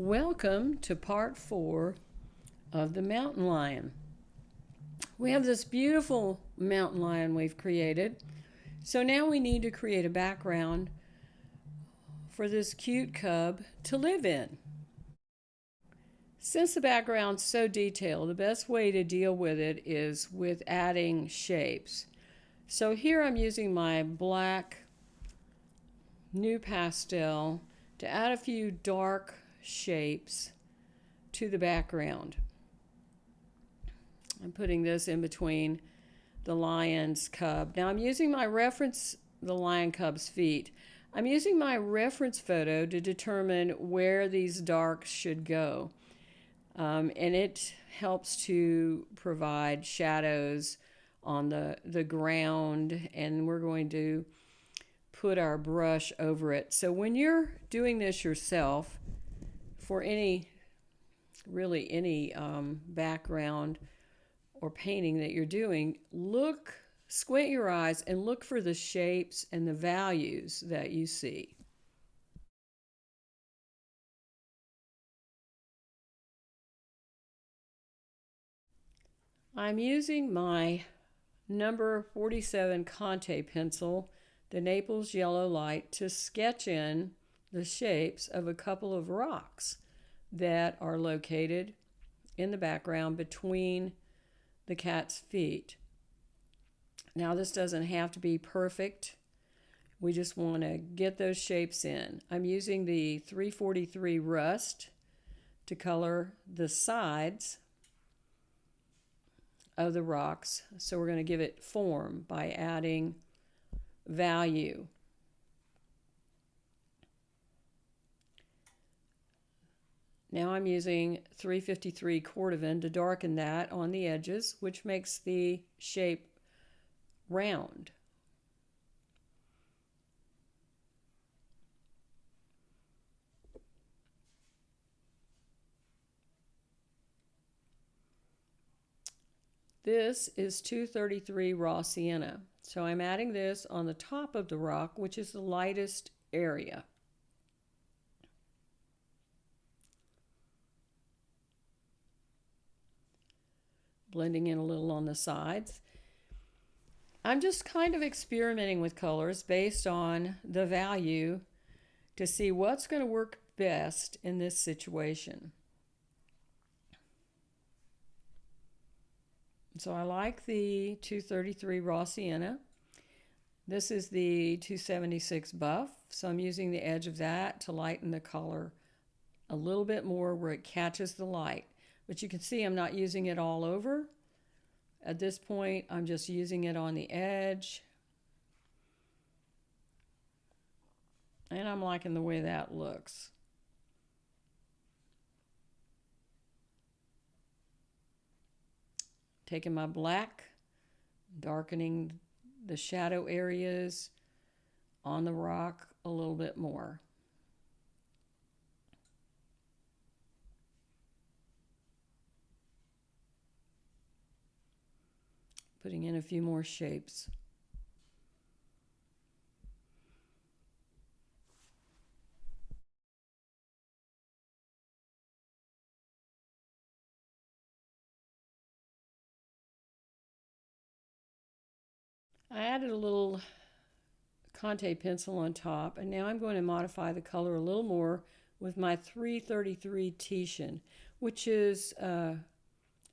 Welcome to part 4 of the mountain lion. We have this beautiful mountain lion we've created. So now we need to create a background for this cute cub to live in. Since the background's so detailed, the best way to deal with it is with adding shapes. So here I'm using my black new pastel to add a few dark shapes to the background. I'm putting this in between the lion's cub. Now I'm using my reference, the lion cub's feet. I'm using my reference photo to determine where these darks should go. And it helps to provide shadows on the ground, and we're going to put our brush over it. So when you're doing this yourself, for any background or painting that you're doing, squint your eyes and look for the shapes and the values that you see. I'm using my number 47 Conte pencil, the Naples Yellow Light, to sketch in the shapes of a couple of rocks that are located in the background between the cat's feet. Now this doesn't have to be perfect. We just want to get those shapes in. I'm using the 343 Rust to color the sides of the rocks. So we're going to give it form by adding value. Now I'm using 353 Cordovan to darken that on the edges, which makes the shape round. This is 233 Raw Sienna. So I'm adding this on the top of the rock, which is the lightest area. Blending in a little on the sides. I'm just kind of experimenting with colors based on the value to see what's going to work best in this situation. So I like the 233 Raw Sienna. This is the 276 Buff, so I'm using the edge of that to lighten the color a little bit more where it catches the light. But you can see I'm not using it all over. At this point, I'm just using it on the edge. And I'm liking the way that looks. Taking my black, darkening the shadow areas on the rock a little bit more. Putting in a few more shapes. I added a little Conte pencil on top, and now I'm going to modify the color a little more with my 333 Titian, which is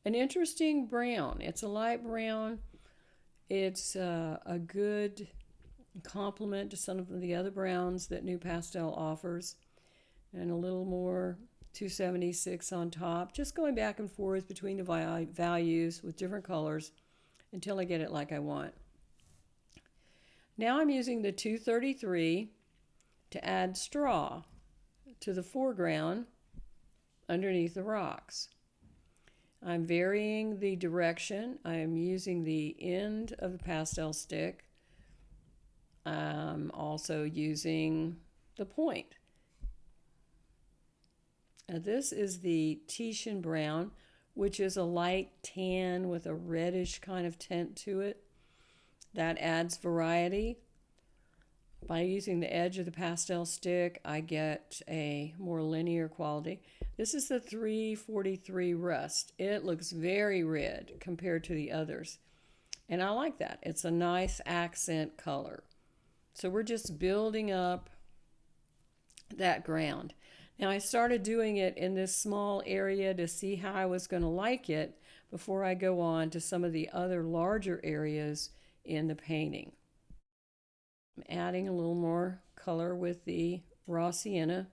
an interesting brown. It's a light brown. It's a good complement to some of the other browns that New Pastel offers. And a little more 276 on top. Just going back and forth between the values with different colors until I get it like I want. Now I'm using the 233 to add straw to the foreground underneath the rocks. I'm varying the direction. I am using the end of the pastel stick. I'm also using the point. Now this is the Titian brown, which is a light tan with a reddish kind of tint to it. That adds variety. By using the edge of the pastel stick, I get a more linear quality. This is the 343 Rust. It looks very red compared to the others. And I like that. It's a nice accent color. So we're just building up that ground. Now I started doing it in this small area to see how I was going to like it before I go on to some of the other larger areas in the painting. I'm adding a little more color with the raw sienna.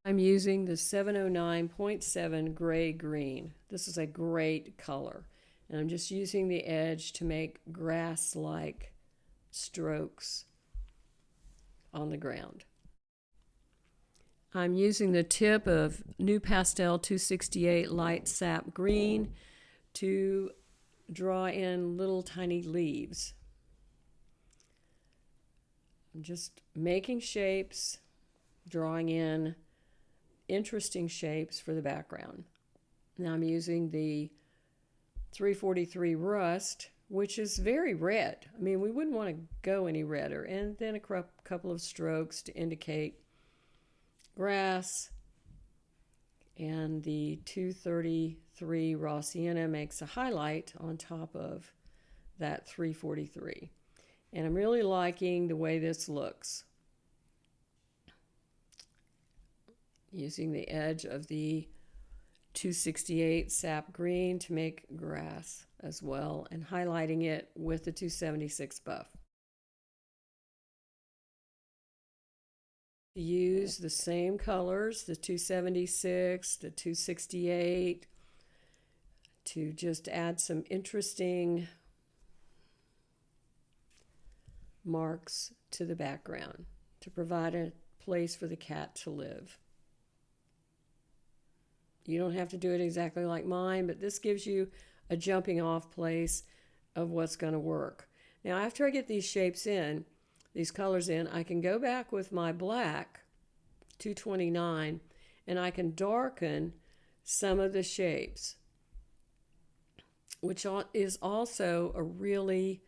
I'm using the 709.7 gray green. This is a great color. And I'm just using the edge to make grass-like strokes on the ground. I'm using the tip of New Pastel 268 Light Sap Green to draw in little tiny leaves. I'm just making shapes, drawing in interesting shapes for the background. Now I'm using the 343 Rust, which is very red. I mean, we wouldn't want to go any redder. And then a couple of strokes to indicate grass. And the 233 Raw Sienna makes a highlight on top of that 343. And I'm really liking the way this looks. Using the edge of the 268 Sap Green to make grass as well, and highlighting it with the 276 Buff. Use the same colors, the 276, the 268, to just add some interesting marks to the background to provide a place for the cat to live. You don't have to do it exactly like mine, but this gives you a jumping off place of what's going to work. Now, after I get these shapes in, these colors in, I can go back with my black 229 and I can darken some of the shapes, which is also a really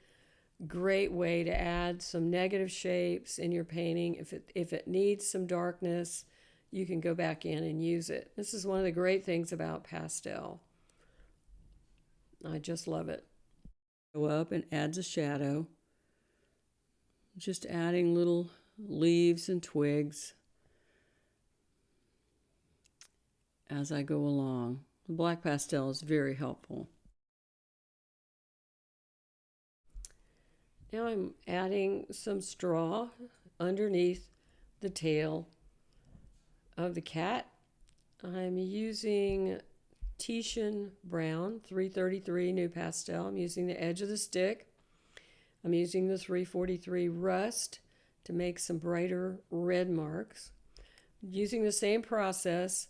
great way to add some negative shapes in your painting. If it needs some darkness, you can go back in and use it. This is one of the great things about pastel. I just love it. Go up and adds a shadow. Just adding little leaves and twigs as I go along. The black pastel is very helpful. Now I'm adding some straw underneath the tail of the cat. I'm using Titian Brown 333 New Pastel. I'm using the edge of the stick. I'm using the 343 Rust to make some brighter red marks. Using the same process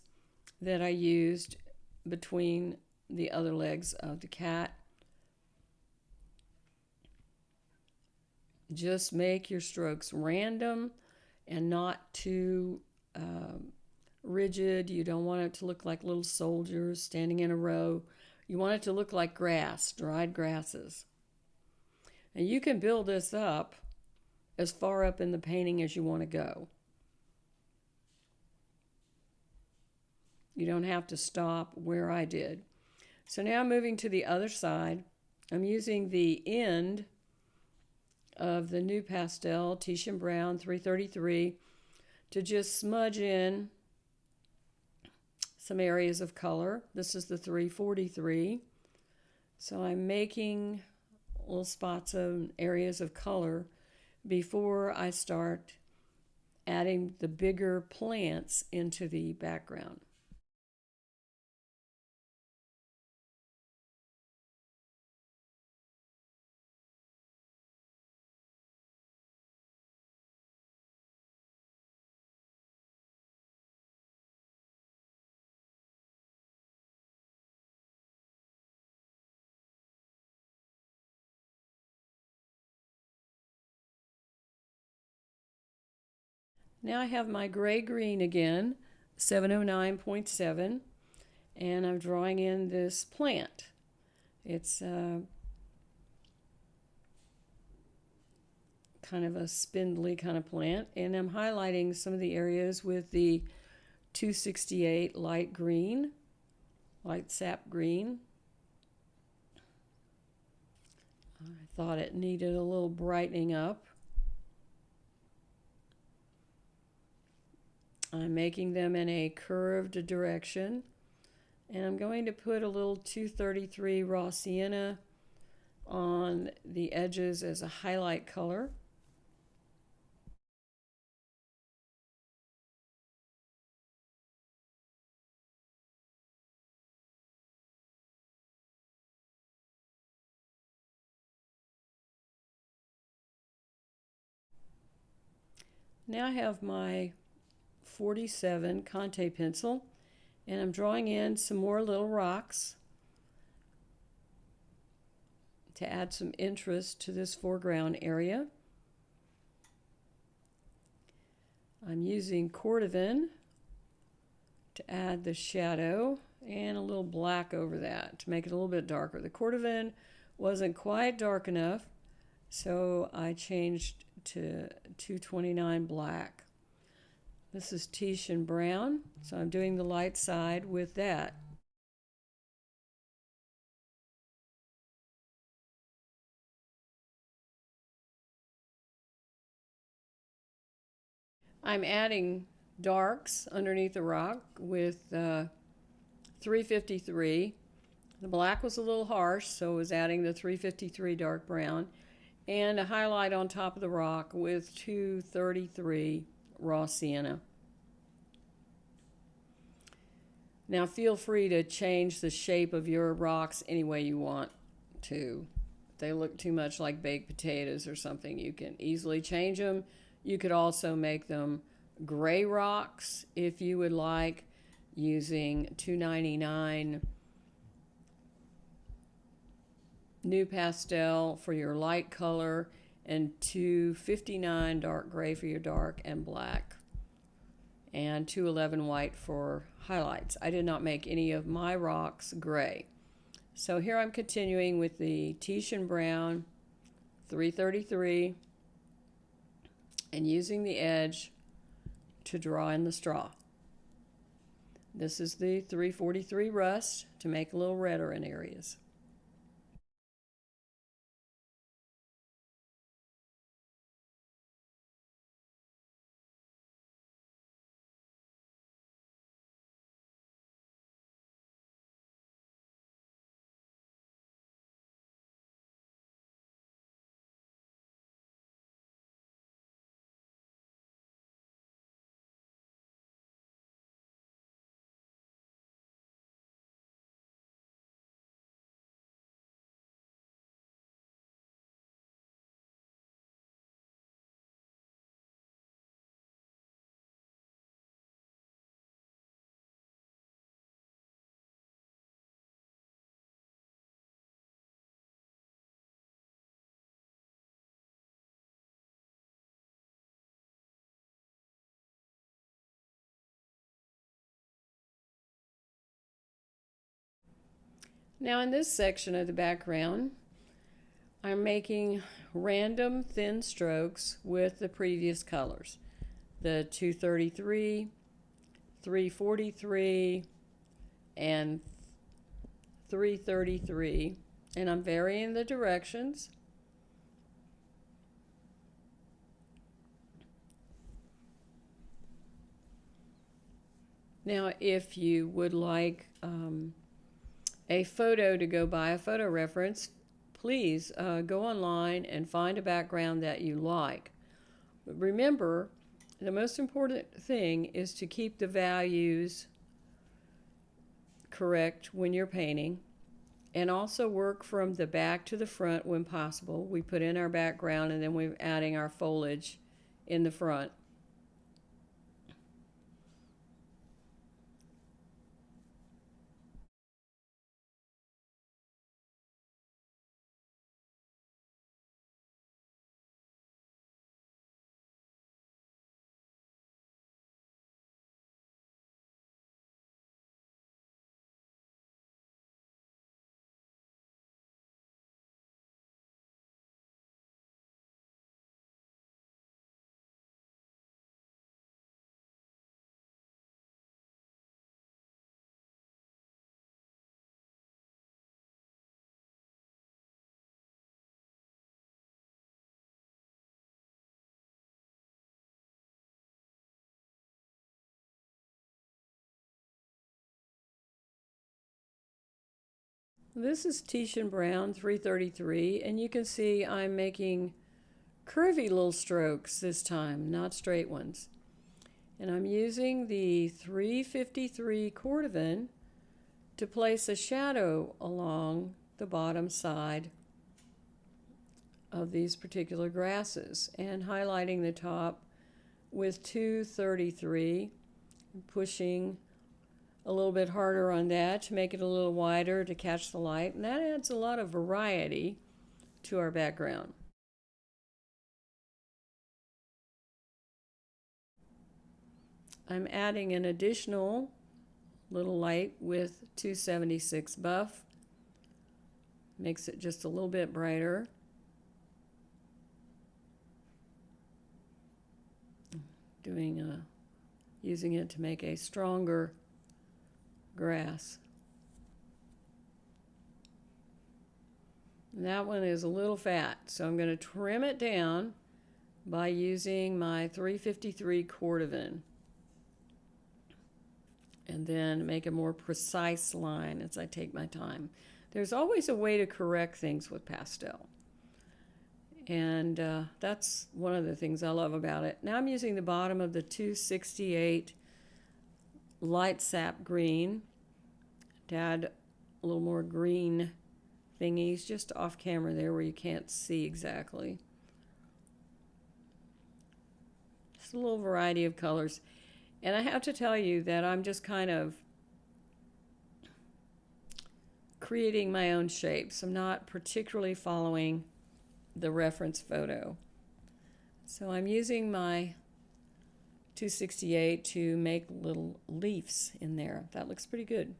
that I used between the other legs of the cat. Just make your strokes random and not too rigid. You don't want it to look like little soldiers standing in a row. You want it to look like grass, dried grasses. And you can build this up as far up in the painting as you want to go. You don't have to stop where I did. So now I'm moving to the other side. I'm using the end of the New Pastel Titian Brown 333 to just smudge in some areas of color. This is the 343. So I'm making little spots of areas of color before I start adding the bigger plants into the background. Now I have my gray-green again, 709.7, and I'm drawing in this plant. It's kind of a spindly kind of plant. And I'm highlighting some of the areas with the 268 light green, light sap green. I thought it needed a little brightening up. I'm making them in a curved direction. And I'm going to put a little 233 raw sienna on the edges as a highlight color. Now I have my 47 Conte pencil, and I'm drawing in some more little rocks to add some interest to this foreground area. I'm using cordovan to add the shadow and a little black over that to make it a little bit darker. The cordovan wasn't quite dark enough, so I changed to 229 black. This is Titian brown, so I'm doing the light side with that. I'm adding darks underneath the rock with 353. The black was a little harsh, so I was adding the 353 dark brown, and a highlight on top of the rock with 233 raw sienna. Now feel free to change the shape of your rocks any way you want to. If they look too much like baked potatoes or something, you can easily change them. You could also make them gray rocks if you would like, using 299 new pastel for your light color and 259 dark gray for your dark and black, and 211 white for highlights. I did not make any of my rocks gray. So here I'm continuing with the Titian brown 333 and using the edge to draw in the straw. This is the 343 rust to make a little redder in areas. Now in this section of the background, I'm making random thin strokes with the previous colors. The 233, 343, and 333. And I'm varying the directions. Now if you would like a photo to go by, a photo reference, please go online and find a background that you like. But remember, the most important thing is to keep the values correct when you're painting, and also work from the back to the front when possible. We put in our background and then we're adding our foliage in the front. This is Titian Brown 333, and you can see I'm making curvy little strokes this time, not straight ones. And I'm using the 353 cordovan to place a shadow along the bottom side of these particular grasses and highlighting the top with 233, pushing a little bit harder on that to make it a little wider to catch the light, and that adds a lot of variety to our background. I'm adding an additional little light with 276 buff, makes it just a little bit brighter. Using it to make a stronger grass. And that one is a little fat, so I'm going to trim it down by using my 353 cordovan, and then make a more precise line as I take my time. There's always a way to correct things with pastel, and that's one of the things I love about it. Now I'm using the bottom of the 268 light sap green to add a little more green thingies just off camera there where you can't see exactly. Just a little variety of colors. And I have to tell you that I'm just kind of creating my own shapes. I'm not particularly following the reference photo. So I'm using my 268 to make little leaves in there. That looks pretty good.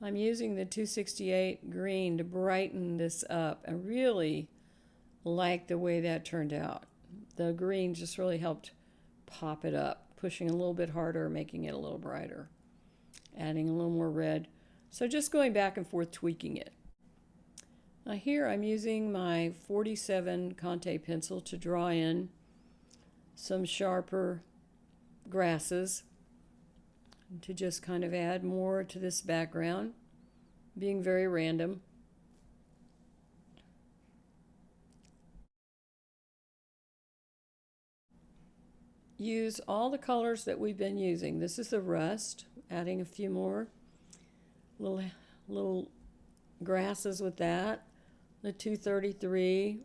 I'm using the 268 green to brighten this up. I really like the way that turned out. The green just really helped pop it up, pushing a little bit harder, making it a little brighter, adding a little more red. So just going back and forth, tweaking it. Now here I'm using my 47 Conte pencil to draw in some sharper grasses, to just kind of add more to this background, being very random. Use all the colors that we've been using. This is the rust, adding a few more little grasses with that. The 233,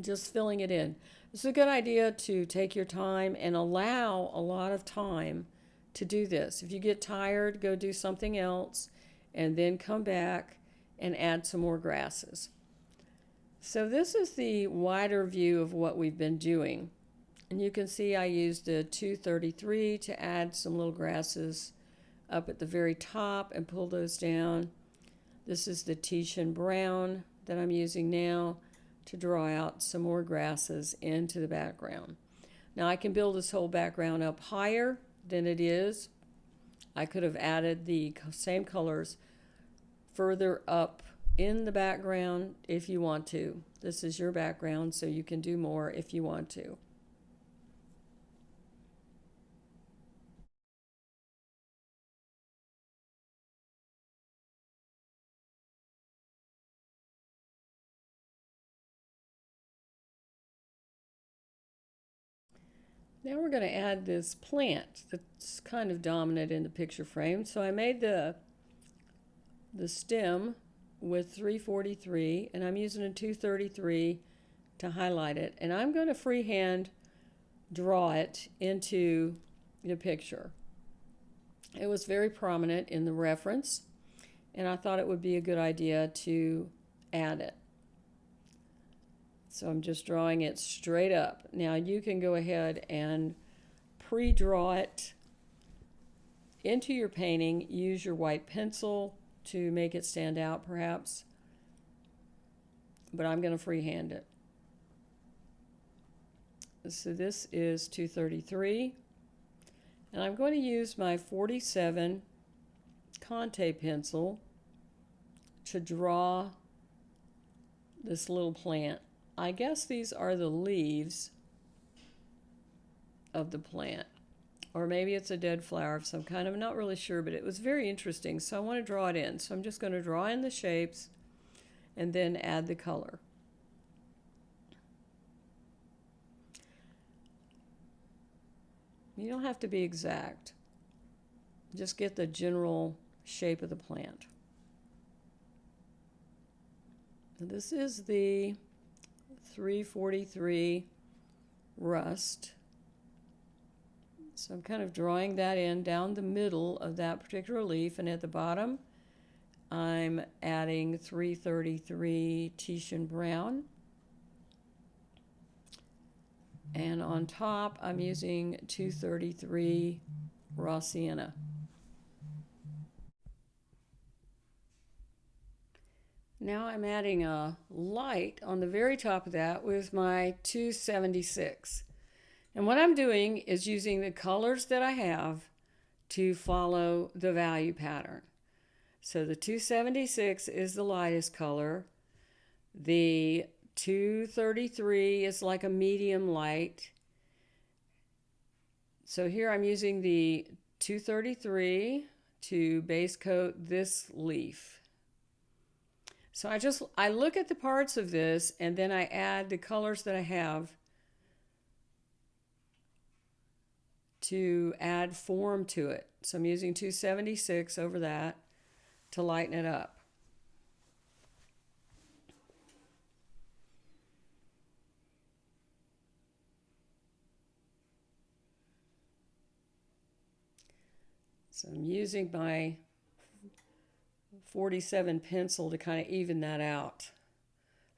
just filling it in. It's a good idea to take your time and allow a lot of time to do this. If you get tired, go do something else and then come back and add some more grasses. So this is the wider view of what we've been doing. And you can see I used the 233 to add some little grasses up at the very top and pull those down. This is the Titian Brown that I'm using now to draw out some more grasses into the background. Now I can build this whole background up higher than it is. I could have added the same colors further up in the background if you want to. This is your background, so you can do more if you want to. Now we're going to add this plant that's kind of dominant in the picture frame. So I made the stem with 343, and I'm using a 233 to highlight it. And I'm going to freehand draw it into the picture. It was very prominent in the reference, and I thought it would be a good idea to add it. So I'm just drawing it straight up. Now you can go ahead and pre-draw it into your painting. Use your white pencil to make it stand out perhaps. but I'm going to freehand it. So this is 233, and I'm going to use my 47 Conte pencil to draw this little plant. I guess these are the leaves of the plant, or maybe it's a dead flower of some kind. I'm not really sure, but it was very interesting, so I want to draw it in. So I'm just going to draw in the shapes and then add the color. You don't have to be exact. Just get the general shape of the plant. Now this is the 343 rust. So I'm kind of drawing that in down the middle of that particular leaf, and at the bottom I'm adding 333 Titian brown. And on top, I'm using 233 raw sienna. Now I'm adding a light on the very top of that with my 276. And what I'm doing is using the colors that I have to follow the value pattern. So the 276 is the lightest color. The 233 is like a medium light. So here I'm using the 233 to base coat this leaf. So I look at the parts of this, and then I add the colors that I have to add form to it. So I'm using 276 over that to lighten it up. So I'm using my 47 pencil to kind of even that out.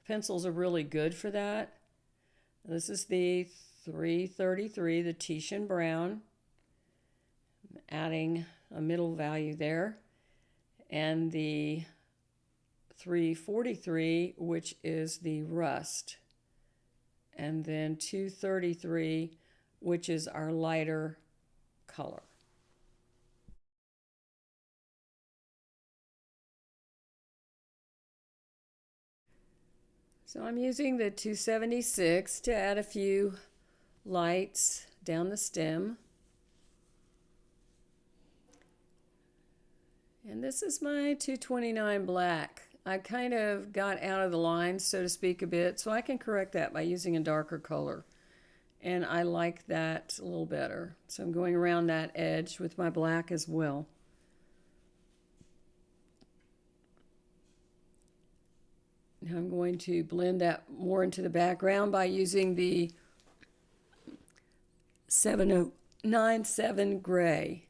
Pencils are really good for that. This is the 333, the Titian brown. I'm adding a middle value there. And the 343, which is the rust. And then 233, which is our lighter color. So I'm using the 276 to add a few lights down the stem. And this is my 229 black. I kind of got out of the lines, so to speak, a bit, so I can correct that by using a darker color. And I like that a little better. So I'm going around that edge with my black as well. Now I'm going to blend that more into the background by using the 7097 gray.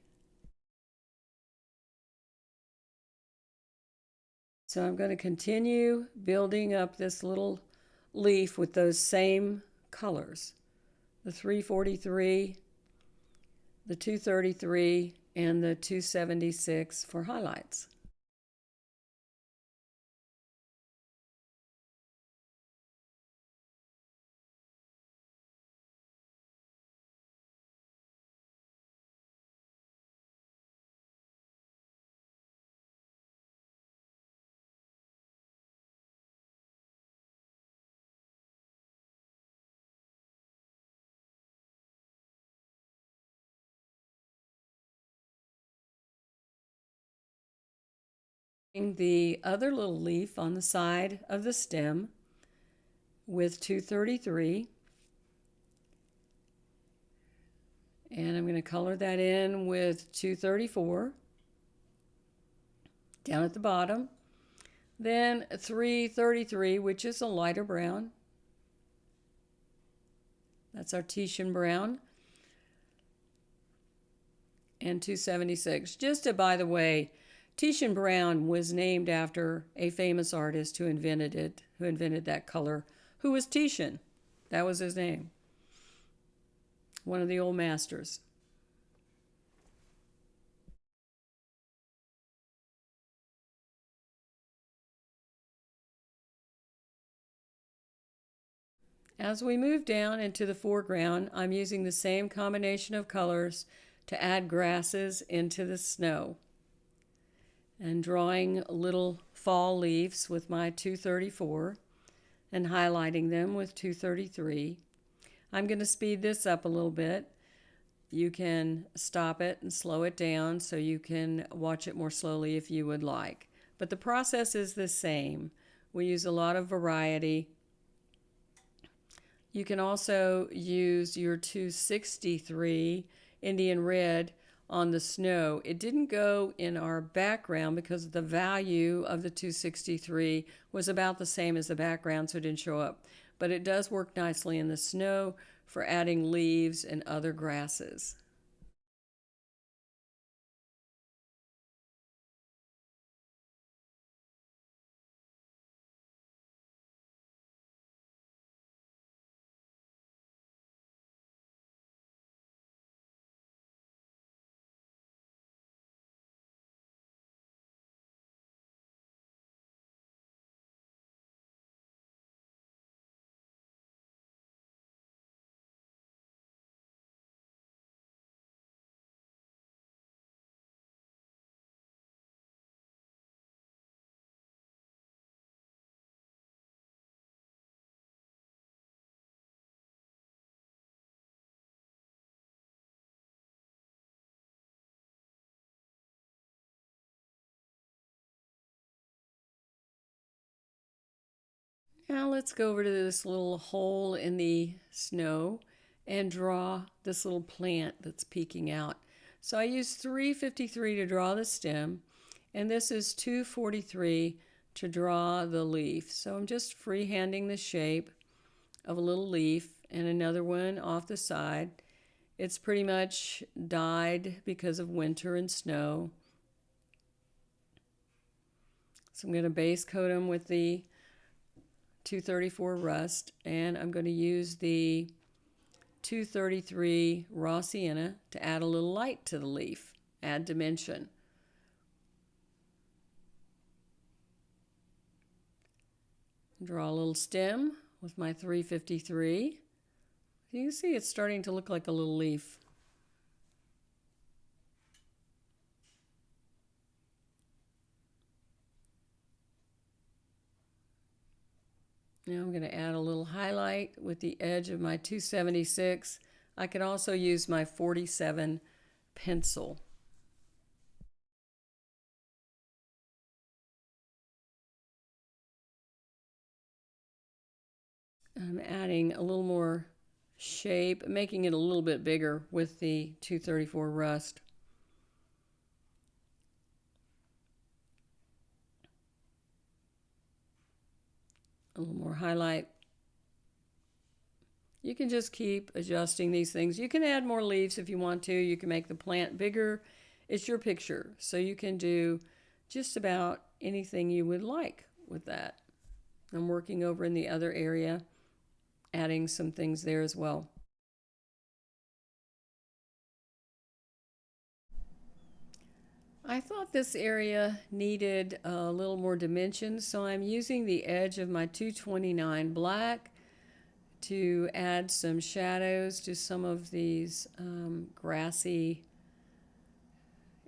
So I'm going to continue building up this little leaf with those same colors. The 343, the 233, and the 276 for highlights. The other little leaf on the side of the stem with 233, and I'm going to color that in with 234 down at the bottom, then 333, which is a lighter brown. That's our Titian brown, and 276. Just by the way, Titian brown was named after a famous artist who invented it, who invented that color, who was Titian. That was his name. One of the old masters. As we move down into the foreground, I'm using the same combination of colors to add grasses into the snow and drawing little fall leaves with my 234 and highlighting them with 233. I'm going to speed this up a little bit. You can stop it and slow it down so you can watch it more slowly if you would like. But the process is the same. We use a lot of variety. You can also use your 263 Indian Red on the snow. It didn't go in our background because the value of the 263 was about the same as the background, so it didn't show up. But it does work nicely in the snow for adding leaves and other grasses. Now let's go over to this little hole in the snow and draw this little plant that's peeking out. So I used 353 to draw the stem, and this is 243 to draw the leaf. So I'm just freehanding the shape of a little leaf and another one off the side. It's pretty much dyed because of winter and snow. So I'm going to base coat them with the 234 rust, and I'm going to use the 233 raw sienna to add a little light to the leaf, add dimension. Draw a little stem with my 353. You can see it's starting to look like a little leaf. Now I'm going to add a little highlight with the edge of my 276. I could also use my 47 pencil. I'm adding a little more shape, making it a little bit bigger with the 234 rust. A little more highlight. You can just keep adjusting these things. You can add more leaves if you want to. You can make the plant bigger. It's your picture, so you can do just about anything you would like with that. I'm working over in the other area, adding some things there as well. I thought this area needed a little more dimension, so I'm using the edge of my 229 black to add some shadows to some of these grassy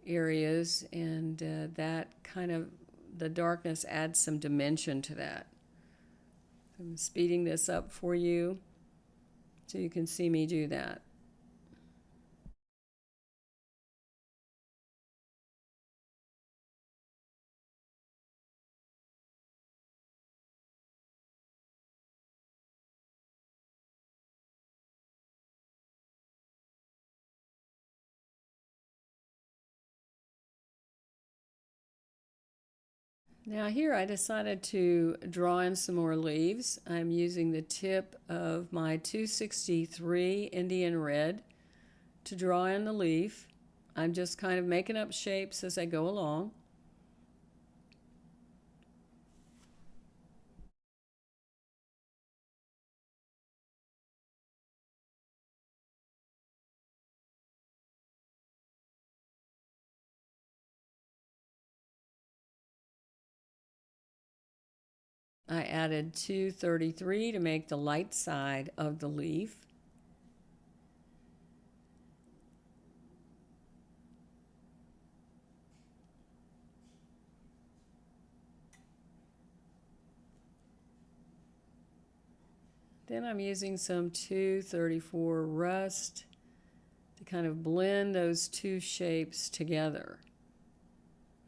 areas, and that kind of, the darkness adds some dimension to that. I'm speeding this up for you so you can see me do that. Now here I decided to draw in some more leaves. I'm using the tip of my 263 Indian Red to draw in the leaf. I'm just kind of making up shapes as I go along. I added 233 to make the light side of the leaf. Then I'm using some 234 rust to kind of blend those two shapes together.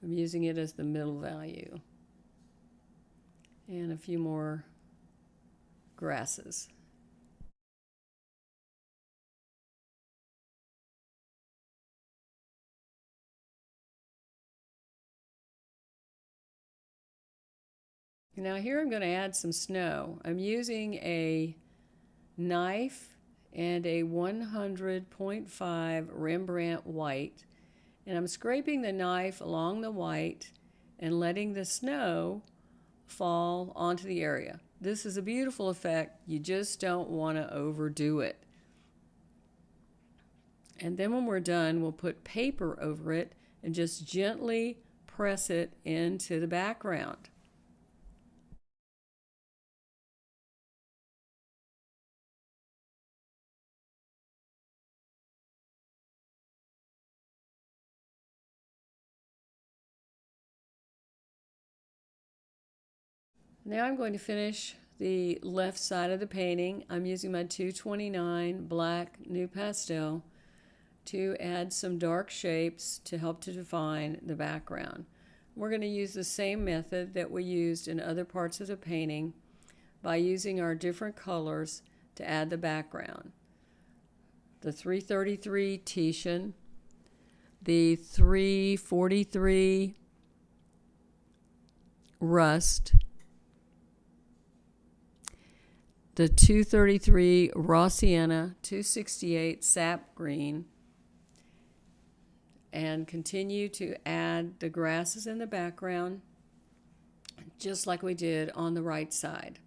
I'm using it as the middle value. And a few more grasses. Now here I'm going to add some snow. I'm using a knife and a 100.5 Rembrandt white, and I'm scraping the knife along the white and letting the snow fall onto the area. This is a beautiful effect. You just don't want to overdo it. And then when we're done, we'll put paper over it and just gently press it into the background. Now I'm going to finish the left side of the painting. I'm using my 229 black new pastel to add some dark shapes to help to define the background. We're going to use the same method that we used in other parts of the painting by using our different colors to add the background. The 333 Titian, the 343 Rust, the 233 Raw Sienna, 268 Sap Green, and continue to add the grasses in the background just like we did on the right side.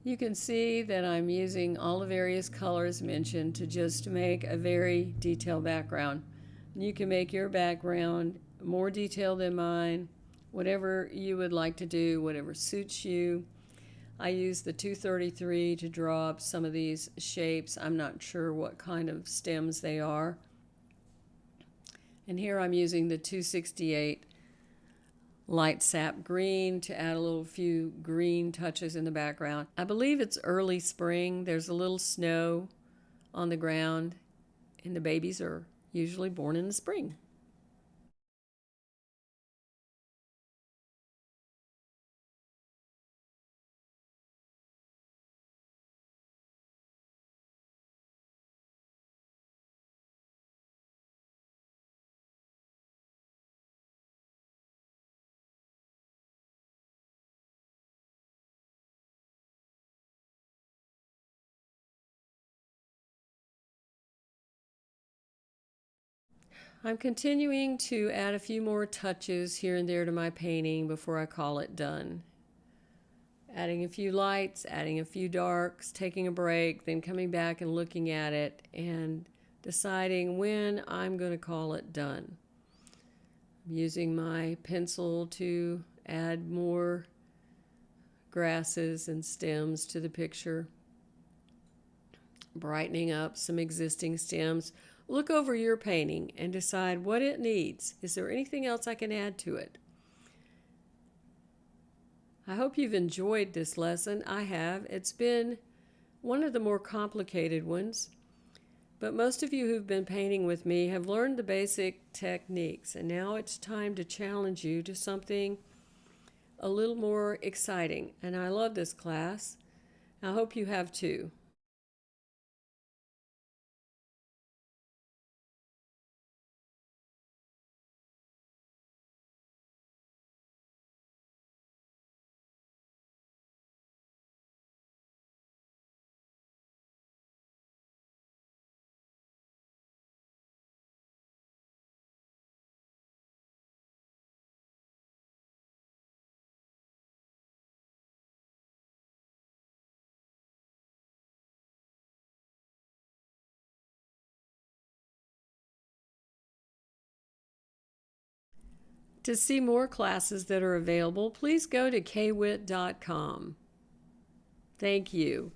You can see that I'm using all the various colors mentioned to just make a very detailed background. You can make your background more detailed than mine, whatever you would like to do, whatever suits you. I use the 233 to draw up some of these shapes. I'm not sure what kind of stems they are. And here I'm using the 268 light sap green to add a little few green touches in the background. I believe it's early spring. There's a little snow on the ground, and the babies are usually born in the spring. I'm continuing to add a few more touches here and there to my painting before I call it done. Adding a few lights, adding a few darks, taking a break, then coming back and looking at it and deciding when I'm going to call it done. I'm using my pencil to add more grasses and stems to the picture, brightening up some existing stems. Look over your painting and decide what it needs. Is there anything else I can add to it? I hope you've enjoyed this lesson. I have. It's been one of the more complicated ones, but most of you who've been painting with me have learned the basic techniques, and now it's time to challenge you to something a little more exciting. And I love this class. I hope you have too. To see more classes that are available, please go to kwit.com. Thank you.